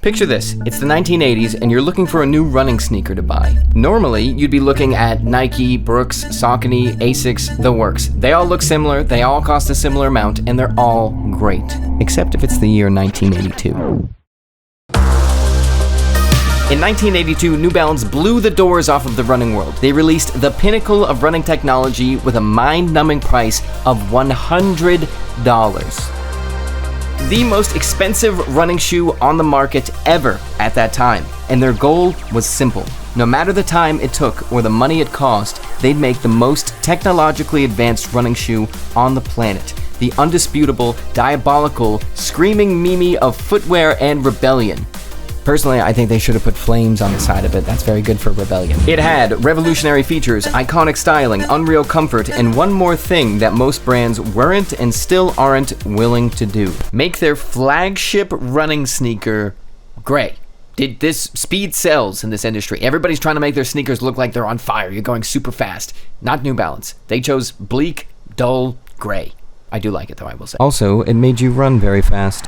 Picture this, it's the 1980s and you're looking for a new running sneaker to buy. Normally, you'd be looking at Nike, Brooks, Saucony, Asics, the works. They all look similar, they all cost a similar amount, and they're all great. Except if it's the year 1982. In 1982, New Balance blew the doors off of the running world. They released the pinnacle of running technology with a mind-numbing price of $100. The most expensive running shoe on the market ever at that time. And their goal was simple. No matter the time it took or the money it cost, they'd make the most technologically advanced running shoe on the planet. The undisputable, diabolical, screaming Mimi of footwear and rebellion. Personally, I think they should have put flames on the side of it. That's very good for rebellion. It had revolutionary features, iconic styling, unreal comfort, and one more thing that most brands weren't and still aren't willing to do. Make their flagship running sneaker gray. This speed sells in this industry. Everybody's trying to make their sneakers look like they're on fire. You're going super fast. Not New Balance. They chose bleak, dull, gray. I do like it though, I will say. Also, it made you run very fast.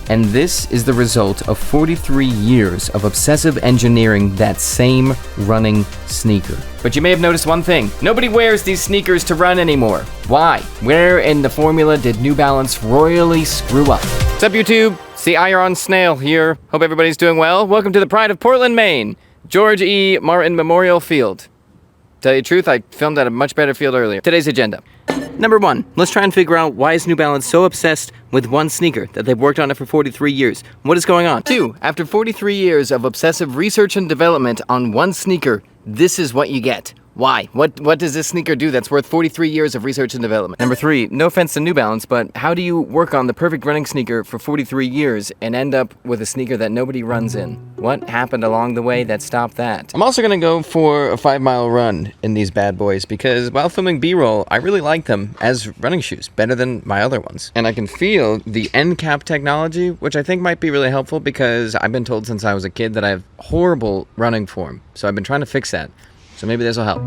And this is the result of 43 years of obsessive engineering that same running sneaker. But you may have noticed one thing. Nobody wears these sneakers to run anymore. Why? Where in the formula did New Balance royally screw up? What's up, YouTube? It's the Iron Snail here. Hope everybody's doing well. Welcome to the pride of Portland, Maine. George E. Martin Memorial Field. Tell you the truth, I filmed at a much better field earlier. Today's agenda. Number 1, let's try and figure out why is New Balance so obsessed with one sneaker that they've worked on it for 43 years. What is going on? 2, after 43 years of obsessive research and development on one sneaker, this is what you get. Why? What does this sneaker do that's worth 43 years of research and development? Number 3, no offense to New Balance, but how do you work on the perfect running sneaker for 43 years and end up with a sneaker that nobody runs in? What happened along the way that stopped that? I'm also gonna go for a 5-mile run in these bad boys because while filming B-roll, I really like them as running shoes, better than my other ones. And I can feel the end cap technology, which I think might be really helpful because I've been told since I was a kid that I have horrible running form. So I've been trying to fix that. So maybe this will help.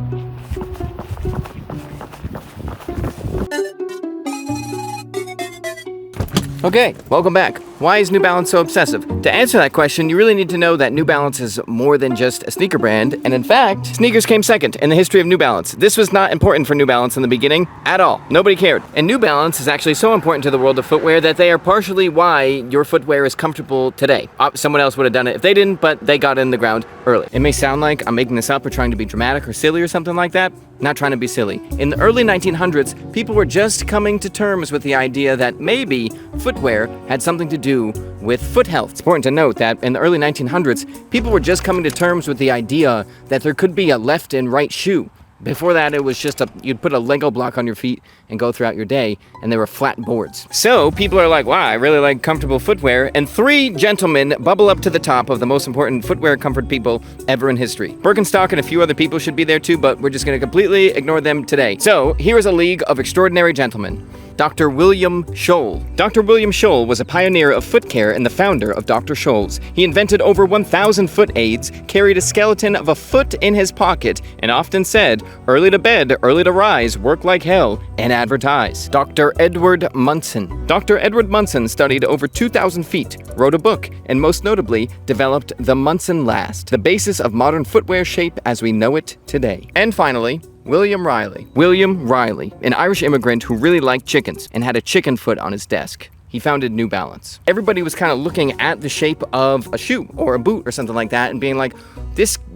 Okay, welcome back. Why is New Balance so obsessive? To answer that question, you really need to know that New Balance is more than just a sneaker brand, and in fact, sneakers came second in the history of New Balance. This was not important for New Balance in the beginning at all. Nobody cared. And New Balance is actually so important to the world of footwear that they are partially why your footwear is comfortable today. Someone else would have done it if they didn't, but they got in the ground early. It may sound like I'm making this up or trying to be dramatic or silly or something like that. Not trying to be silly. In the early 1900s, people were just coming to terms with the idea that maybe footwear had something to do with foot health. It's important to note that in the early 1900s, people were just coming to terms with the idea that there could be a left and right shoe. Before that, it was just you'd put a Lego block on your feet and go throughout your day, and they were flat boards. So people are like, wow, I really like comfortable footwear, and 3 gentlemen bubble up to the top of the most important footwear comfort people ever in history. Birkenstock and a few other people should be there too, but we're just gonna completely ignore them today. So here is a league of extraordinary gentlemen. Dr. William Scholl. Dr. William Scholl was a pioneer of foot care and the founder of Dr. Scholl's. He invented over 1,000 foot aids, carried a skeleton of a foot in his pocket, and often said, early to bed, early to rise, work like hell, and advertise. Dr. Edward Munson. Dr. Edward Munson studied over 2,000 feet, wrote a book, and most notably developed the Munson Last, the basis of modern footwear shape as we know it today. And finally, William Riley. William Riley, an Irish immigrant who really liked chickens and had a chicken foot on his desk. He founded New Balance. Everybody was kind of looking at the shape of a shoe or a boot or something like that and being like,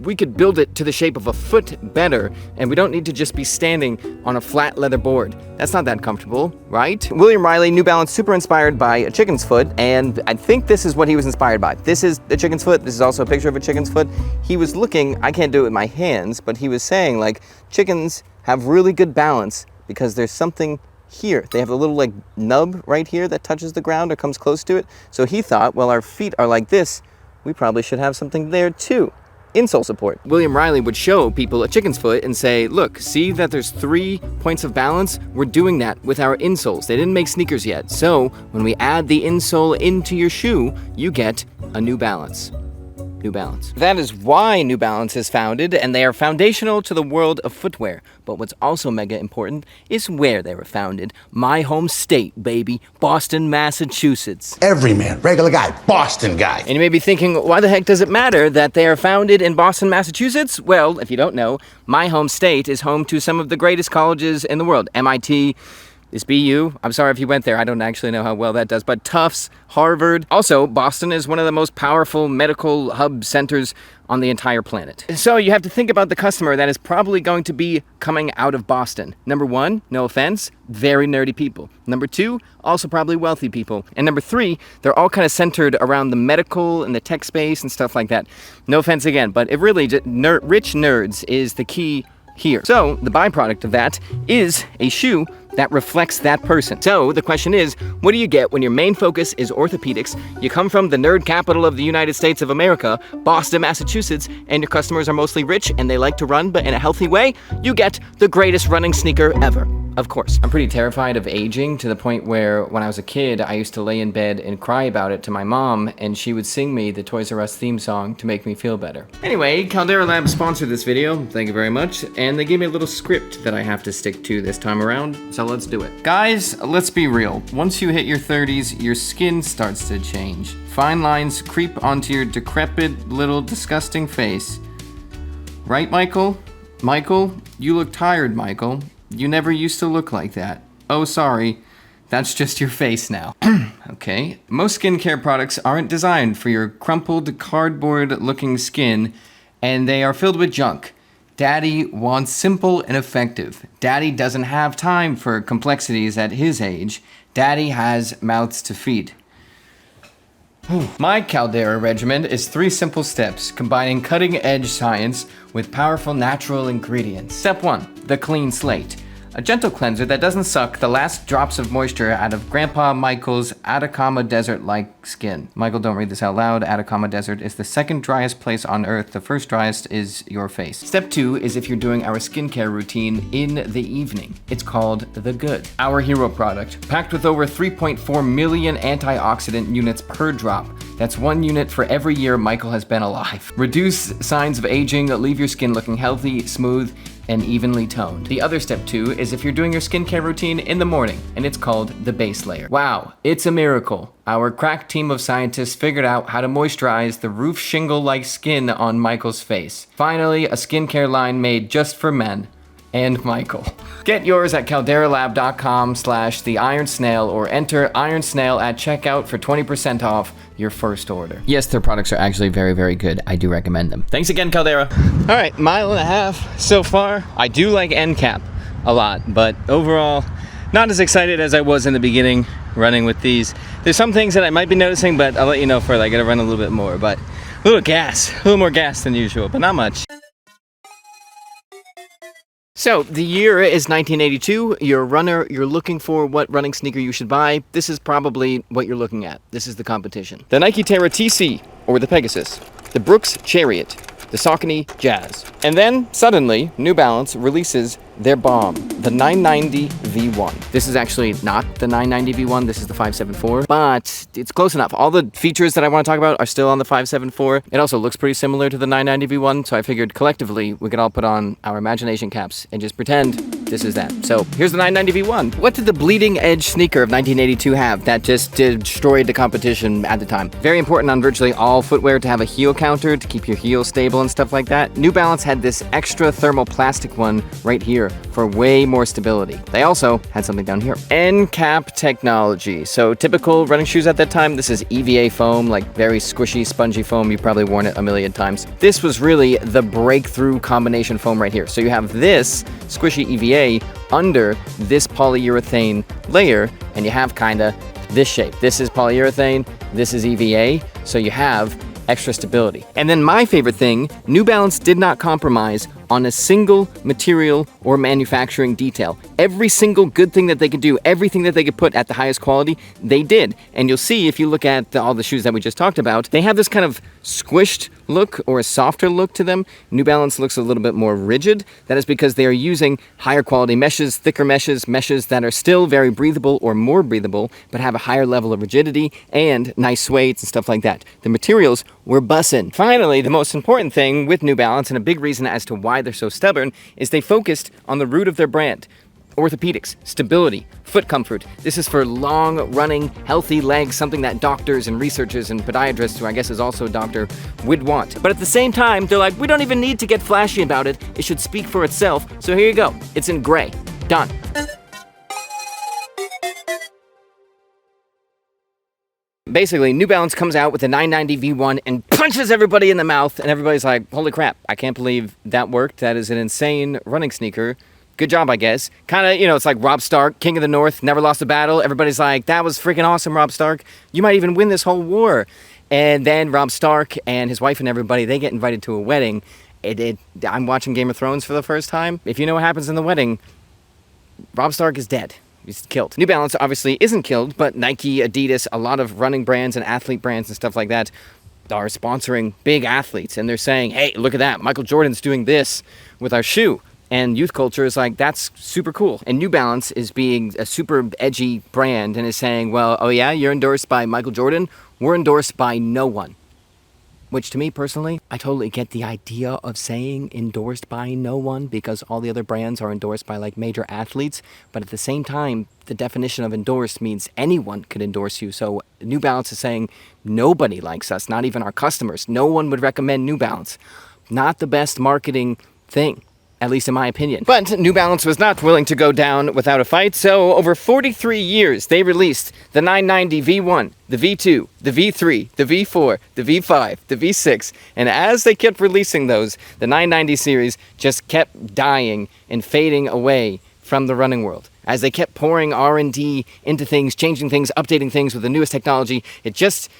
we could build it to the shape of a foot better, and we don't need to just be standing on a flat leather board. That's not that comfortable, right? William Riley, New Balance, super inspired by a chicken's foot, and I think this is what he was inspired by. This is the chicken's foot. This is also a picture of a chicken's foot. He was looking, I can't do it with my hands, but he was saying like, chickens have really good balance because there's something here. They have a little like nub right here that touches the ground or comes close to it. So he thought, well, our feet are like this. We probably should have something there too. Insole support. William Riley would show people a chicken's foot and say, look, see that there's 3 points of balance? We're doing that with our insoles. They didn't make sneakers yet. So when we add the insole into your shoe, you get a New Balance. New Balance. That is why New Balance is founded, and they are foundational to the world of footwear. But what's also mega important is where they were founded. My home state, baby. Boston, Massachusetts. Every man, regular guy, Boston guy. And you may be thinking, why the heck does it matter that they are founded in Boston, Massachusetts? Well, if you don't know, my home state is home to some of the greatest colleges in the world. MIT, this BU, I'm sorry if you went there, I don't actually know how well that does, but Tufts, Harvard. Also, Boston is one of the most powerful medical hub centers on the entire planet. So you have to think about the customer that is probably going to be coming out of Boston. Number one, no offense, very nerdy people. Number two, also probably wealthy people. And number three, they're all kind of centered around the medical and the tech space and stuff like that. No offense again, but it really, rich nerds is the key here. So the byproduct of that is a shoe that reflects that person. So the question is, what do you get when your main focus is orthopedics, you come from the nerd capital of the United States of America, Boston, Massachusetts, and your customers are mostly rich and they like to run, but in a healthy way? You get the greatest running sneaker ever. Of course. I'm pretty terrified of aging to the point where when I was a kid, I used to lay in bed and cry about it to my mom, and she would sing me the Toys R Us theme song to make me feel better. Anyway, Caldera Labs sponsored this video, thank you very much, and they gave me a little script that I have to stick to this time around, so let's do it. Guys, let's be real. Once you hit your 30s, your skin starts to change. Fine lines creep onto your decrepit, little, disgusting face. Right, Michael? Michael, you look tired, Michael. You never used to look like that. Oh, sorry. That's just your face now. Okay. Most skincare products aren't designed for your crumpled, cardboard-looking skin, and they are filled with junk. Daddy wants simple and effective. Daddy doesn't have time for complexities at his age. Daddy has mouths to feed. My Caldera regimen is 3 simple steps, combining cutting-edge science with powerful natural ingredients. Step 1, the clean slate. A gentle cleanser that doesn't suck the last drops of moisture out of Grandpa Michael's Atacama Desert-like skin. Michael, don't read this out loud. Atacama Desert is the second driest place on Earth. The first driest is your face. Step 2 is if you're doing our skincare routine in the evening. It's called The Good. Our hero product, packed with over 3.4 million antioxidant units per drop. That's 1 unit for every year Michael has been alive. Reduce signs of aging, leave your skin looking healthy, smooth, and evenly toned. The other step 2 is if you're doing your skincare routine in the morning, and it's called the base layer. Wow, it's a miracle. Our crack team of scientists figured out how to moisturize the roof shingle-like skin on Michael's face. Finally, a skincare line made just for men. And Michael. Get yours at calderalab.com/theironsnail or enter Iron Snail at checkout for 20% off your first order. Yes, their products are actually very, very good. I do recommend them. Thanks again, Caldera. All right, 1.5 miles so far. I do like end cap a lot, but overall, not as excited as I was in the beginning running with these. There's some things that I might be noticing, but I'll let you know further. I gotta run a little bit more, but a little more gas than usual, but not much. So, the year is 1982, you're a runner, you're looking for what running sneaker you should buy. This is probably what you're looking at. This is the competition. The Nike Terra TC, or the Pegasus. The Brooks Chariot. The Saucony Jazz. And then, suddenly, New Balance releases their bomb, the 990 V1. This is actually not the 990 V1, this is the 574, but it's close enough. All the features that I want to talk about are still on the 574. It also looks pretty similar to the 990 V1, so I figured collectively we could all put on our imagination caps and just pretend this is that. So here's the 990 V1. What did the bleeding edge sneaker of 1982 have that just destroyed the competition at the time? Very important on virtually all footwear to have a heel counter to keep your heel stable and stuff like that. New Balance had this extra thermal plastic one right here for way more stability. They also had something down here. End cap technology. So typical running shoes at that time, this is EVA foam, like very squishy, spongy foam. You've probably worn it a million times. This was really the breakthrough combination foam right here. So you have this squishy EVA under this polyurethane layer, and you have kinda this shape. This is polyurethane, this is EVA, so you have extra stability. And then my favorite thing, New Balance did not compromise on a single material or manufacturing detail. Every single good thing that they could do, everything that they could put at the highest quality, they did. And you'll see if you look at all the shoes that we just talked about, they have this kind of squished look or a softer look to them. New Balance looks a little bit more rigid. That is because they are using higher quality meshes, thicker meshes, meshes that are still very breathable or more breathable, but have a higher level of rigidity and nice suede and stuff like that. The materials were bussin'. Finally, the most important thing with New Balance, and a big reason as to why they're so stubborn, is they focused on the root of their brand. Orthopedics, stability, foot comfort. This is for long running, healthy legs, something that doctors and researchers and podiatrists, who I guess is also a doctor, would want. But at the same time, they're like, we don't even need to get flashy about it. It should speak for itself. So here you go. It's in gray. Done. Basically, New Balance comes out with the 990 V1 and punches everybody in the mouth, and everybody's like, holy crap, I can't believe that worked. That is an insane running sneaker. Good job, I guess. Kind of, it's like Rob Stark, King of the North, never lost a battle. Everybody's like, that was freaking awesome, Rob Stark. You might even win this whole war. And then Rob Stark and his wife and everybody, they get invited to a wedding. I'm watching Game of Thrones for the first time. If you know what happens in the wedding, Rob Stark is dead. He's killed. New Balance obviously isn't killed, but Nike, Adidas, a lot of running brands and athlete brands and stuff like that are sponsoring big athletes. And they're saying, hey, look at that. Michael Jordan's doing this with our shoe. And youth culture is like, that's super cool. And New Balance is being a super edgy brand and is saying, well, oh yeah, you're endorsed by Michael Jordan. We're endorsed by no one. Which to me personally, I totally get the idea of saying endorsed by no one because all the other brands are endorsed by like major athletes. But at the same time, the definition of endorsed means anyone could endorse you. So New Balance is saying nobody likes us, not even our customers. No one would recommend New Balance. Not the best marketing thing. At least in my opinion. But New Balance was not willing to go down without a fight, so over 43 years, they released the 990 V1, the V2, the V3, the V4, the V5, the V6, and as they kept releasing those, the 990 series just kept dying and fading away from the running world. As they kept pouring R&D into things, changing things, updating things with the newest technology, it just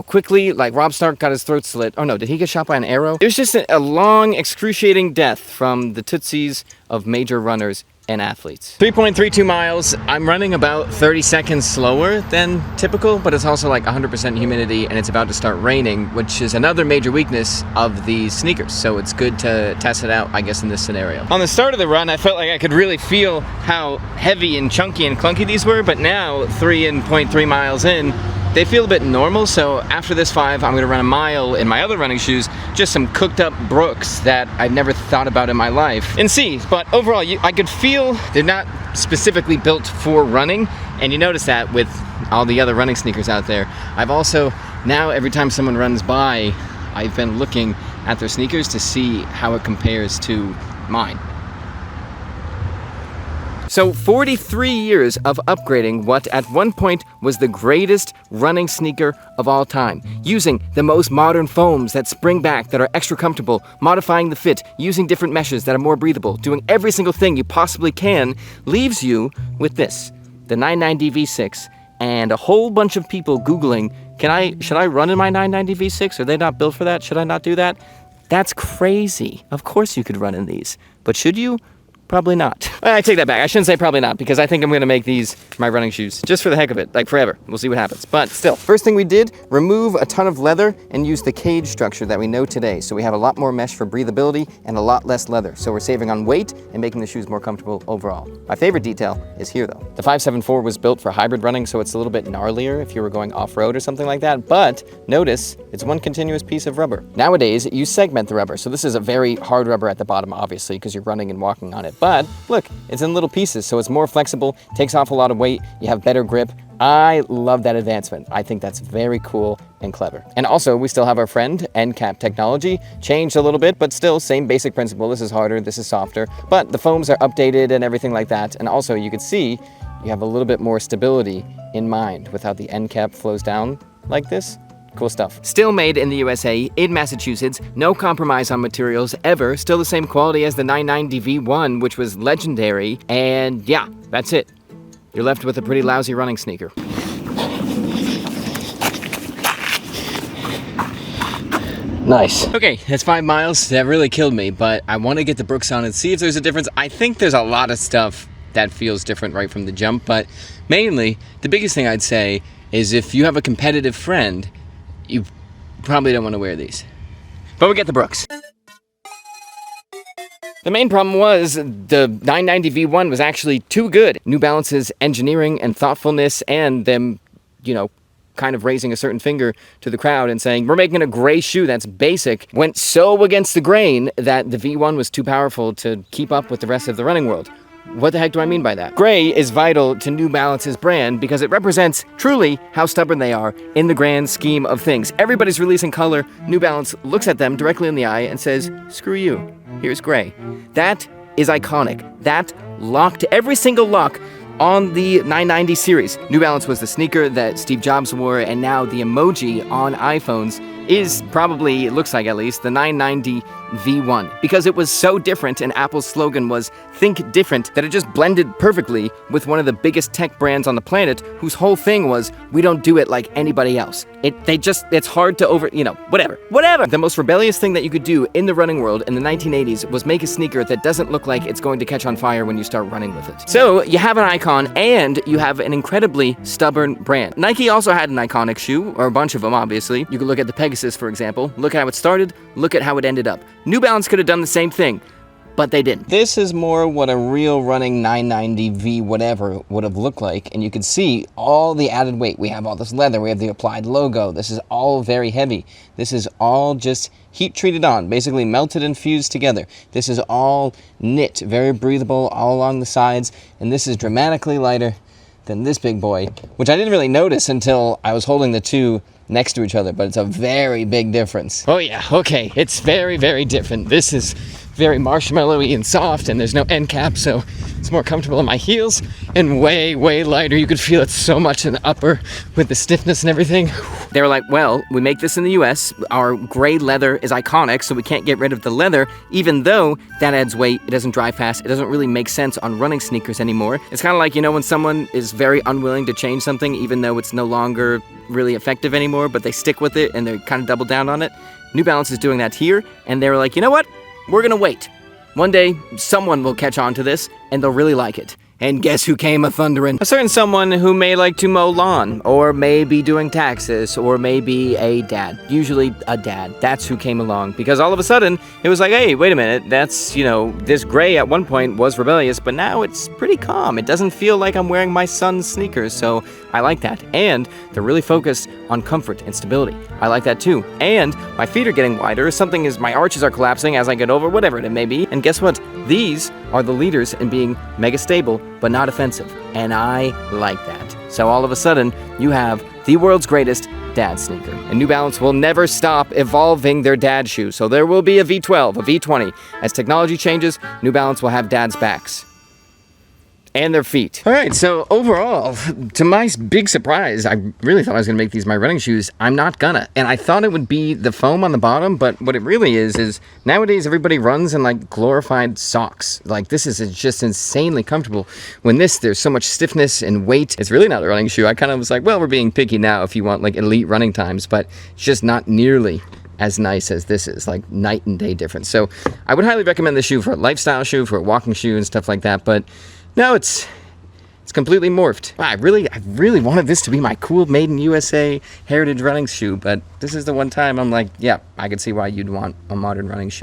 quickly, like Rob Stark got his throat slit. Oh no, did he get shot by an arrow? It was just a long, excruciating death from the tootsies of major runners and athletes. 3.32 miles. I'm running about 30 seconds slower than typical, but it's also like 100% humidity and it's about to start raining, which is another major weakness of these sneakers. So it's good to test it out, I guess, in this scenario. On the start of the run, I felt like I could really feel how heavy and chunky and clunky these were, but now 3.3 miles in, they feel a bit normal. So after this 5, I'm gonna run a mile in my other running shoes, just some cooked up Brooks that I'd never thought about in my life, and see. But overall, I could feel they're not specifically built for running, and you notice that with all the other running sneakers out there. I've also, now every time someone runs by, I've been looking at their sneakers to see how it compares to mine. So 43 years of upgrading what at one point was the greatest running sneaker of all time, using the most modern foams that spring back, that are extra comfortable, modifying the fit, using different meshes that are more breathable, doing every single thing you possibly can, leaves you with this, the 990 V6, and a whole bunch of people Googling, should I run in my 990 V6? Are they not built for that? Should I not do that? That's crazy. Of course you could run in these, but should you? Probably not. I take that back. I shouldn't say probably not, because I think I'm going to make these my running shoes just for the heck of it, like forever. We'll see what happens. But still, first thing we did, remove a ton of leather and use the cage structure that we know today. So we have a lot more mesh for breathability and a lot less leather. So we're saving on weight and making the shoes more comfortable overall. My favorite detail is here though. The 574 was built for hybrid running, so it's a little bit gnarlier if you were going off-road or something like that. But notice, it's one continuous piece of rubber. Nowadays, you segment the rubber. So this is a very hard rubber at the bottom, obviously, because you're running and walking on it. But look, it's in little pieces, so it's more flexible, takes off a lot of weight, you have better grip. I love that advancement. I think that's very cool and clever. And also, we still have our friend end cap technology, changed a little bit, but still same basic principle. This is harder, this is softer, but the foams are updated and everything like that. And also, you can see you have a little bit more stability in mind with how the end cap flows down like this. Cool stuff. Still made in the USA, in Massachusetts, no compromise on materials ever, still the same quality as the 990 V1, which was legendary, and yeah, that's it. You're left with a pretty lousy running sneaker. Nice. Okay, that's 5 miles. That really killed me, but I want to get the Brooks on and see if there's a difference. I think there's a lot of stuff that feels different right from the jump, but mainly, the biggest thing I'd say is if you have a competitive friend, you probably don't want to wear these. But we get the Brooks. The main problem was the 990 V1 was actually too good. New Balance's engineering and thoughtfulness and them, kind of raising a certain finger to the crowd and saying, we're making a gray shoe that's basic, went so against the grain that the V1 was too powerful to keep up with the rest of the running world. What the heck do I mean by that? Gray is vital to New Balance's brand because it represents truly how stubborn they are in the grand scheme of things. Everybody's releasing color. New Balance looks at them directly in the eye and says, screw you, here's gray. That is iconic. That locked every single lock on the 990 series. New Balance was the sneaker that Steve Jobs wore, and now the emoji on iPhones is probably, it looks like at least, the 990 V1. Because it was so different and Apple's slogan was think different, that it just blended perfectly with one of the biggest tech brands on the planet whose whole thing was, we don't do it like anybody else. It's hard to whatever. The most rebellious thing that you could do in the running world in the 1980s was make a sneaker that doesn't look like it's going to catch on fire when you start running with it. So you have an icon and you have an incredibly stubborn brand. Nike also had an iconic shoe, or a bunch of them obviously. You could look at the Pegasus, for example. Look at how it started, look at how it ended up. New Balance could have done the same thing, but they didn't. This is more what a real running 990 V whatever would have looked like, and you can see all the added weight. We have all this leather, we have the applied logo. This is all very heavy. This is all just heat treated on, basically melted and fused together. This is all knit, very breathable all along the sides, and this is dramatically lighter than this big boy, which I didn't really notice until I was holding the two next to each other, but it's a very big difference. Oh yeah, okay, it's very, very different. This is very marshmallowy and soft, and there's no end cap, so it's more comfortable on my heels, and way, way lighter. You could feel it so much in the upper with the stiffness and everything. They were like, well, we make this in the US, our gray leather is iconic, so we can't get rid of the leather, even though that adds weight, it doesn't dry fast, it doesn't really make sense on running sneakers anymore. It's kind of like, when someone is very unwilling to change something, even though it's no longer really effective anymore, but they stick with it and they kind of double down on it. New Balance is doing that here, and they were like, you know what? We're gonna wait. One day, someone will catch on to this, and they'll really like it. And guess who came a-thunderin'? A certain someone who may like to mow lawn, or may be doing taxes, or maybe a dad. Usually a dad. That's who came along. Because all of a sudden, it was like, hey, wait a minute, that's, this gray at one point was rebellious, but now it's pretty calm. It doesn't feel like I'm wearing my son's sneakers, so I like that. And they're really focused on comfort and stability. I like that too. And my feet are getting wider, something is my arches are collapsing as I get over, whatever it may be. And guess what? These are the leaders in being mega stable, but not offensive. And I like that. So all of a sudden, you have the world's greatest dad sneaker. And New Balance will never stop evolving their dad shoe. So there will be a V12, a V20. As technology changes, New Balance will have dad's backs. And their feet. All right, so overall, to my big surprise, I really thought I was going to make these my running shoes. I'm not gonna. And I thought it would be the foam on the bottom, but what it really is nowadays everybody runs in like glorified socks. Like this is just insanely comfortable. When there's so much stiffness and weight, it's really not a running shoe. I kind of was like, well, we're being picky now if you want like elite running times, but it's just not nearly as nice as this is, like night and day difference. So I would highly recommend this shoe for a lifestyle shoe, for a walking shoe and stuff like that, but no, it's completely morphed. Wow, I really wanted this to be my cool made in USA heritage running shoe, but this is the one time I'm like, yeah, I can see why you'd want a modern running shoe.